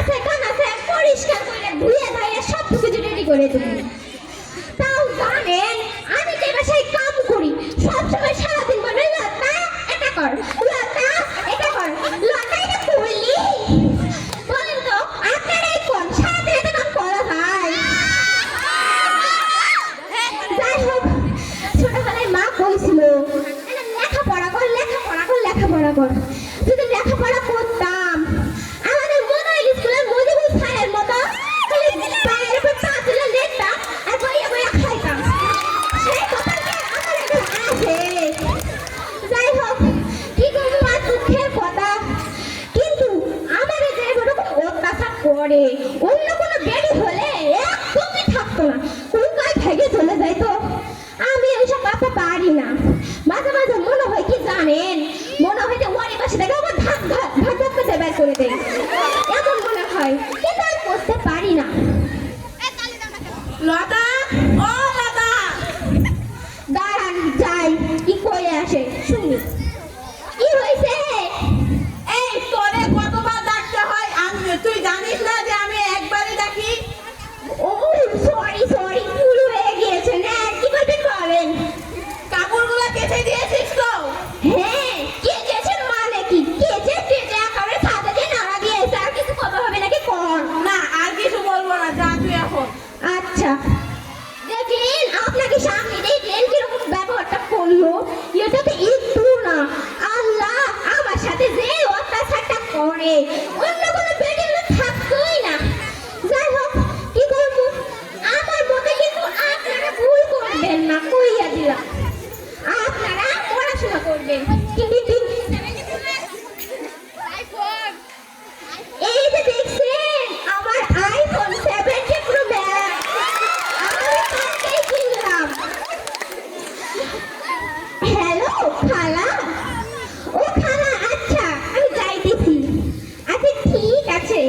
আছে কান আছে পরিষ্কার করে ধুয়ে ধাইয়ে সব কিছু রেডি করে দেব। তাও জানেন আমি যে বাসায় কাম করি সব সময় সারাদিন বলে লতা এটা কর, লতা এটা কর, লতা এটা করলি। বলেন তো আপনারাই কোন সারাদিন এটা কাম করা যায়? যাই হোক ছোটবেলায় মা কইছিল লেখাপড়া কর, লেখাপড়া কর, লেখাপড়া কর। যদি লেখাপড়া করতাম আমাদের মনে হয় স্কুলের মজিবুল স্যারের মতো পায়ের উপর পা তুলে লেখতাম আর বইয়ে বইয়ে খাইতাম। সেই কথা কি আমার এখন আছে? যাই হোক কি করবো, আর দুঃখের কথা। কিন্তু আমার যে এরকম অত্যাচার করে অন্য কোনো বেডি হলে একদমই থাকতো না, কোনটায় ভেঙে চলে যাইতো। আমি ওইসব বাপা পারি না। মাঝে মাঝে মনে হয় কি জানেন, মনে হয় যে ওয়ারি পাশে থেকে আমার ভাত ভাত ভাত ভাত করে বের করে দেয়, এমন মনে হয়। কিন্তু আমি করতে পারি না। লতা, ও লতা, দাঁড়ান যাই কি করে আসে শুনি। কি হয়েছে? এই তোরে কতবার ডাকতে হয়? তুই জানিস না যে আমি একবারই ডাকি? ও সরি সরি, ভুল হয়ে গিয়েছে। না কি করবেন বলেন? কাপড়গুলো কেচে দিয়েছিস তো? হ্যাঁ কে গেছেন মানে কি কেচে কেচে একেবারে ছাদে দিয়ে নাড়া দিয়েছে। আর কিছু কথা হবে নাকি কর? না আর কিছু বলবো না, যা তুই এখন। আচ্ছা দেখলেন আপনাকে সামনে দেখলেন কিরকম ব্যবহারটা করলো। এটা তো একটু না, আল্লাহ আমার সাথে যে অত্যাচারটা করে অন্য কোনো বেডি হলে থাকতোই না। যাই হোক কি করবো, আমার মতে কিন্তু আপনারা ভুল করবেন না, কইয়া দিলাম। আপনারা পড়াশোনা করবেন। এই যে দেখছেন আমার আইফোন 17 প্রো ম্যাক্স আমি কালকেই কিনলাম। হ্যালো খালা, ও খালা আচ্ছা আমি যাইতেছি। আচ্ছা ঠিক আছে।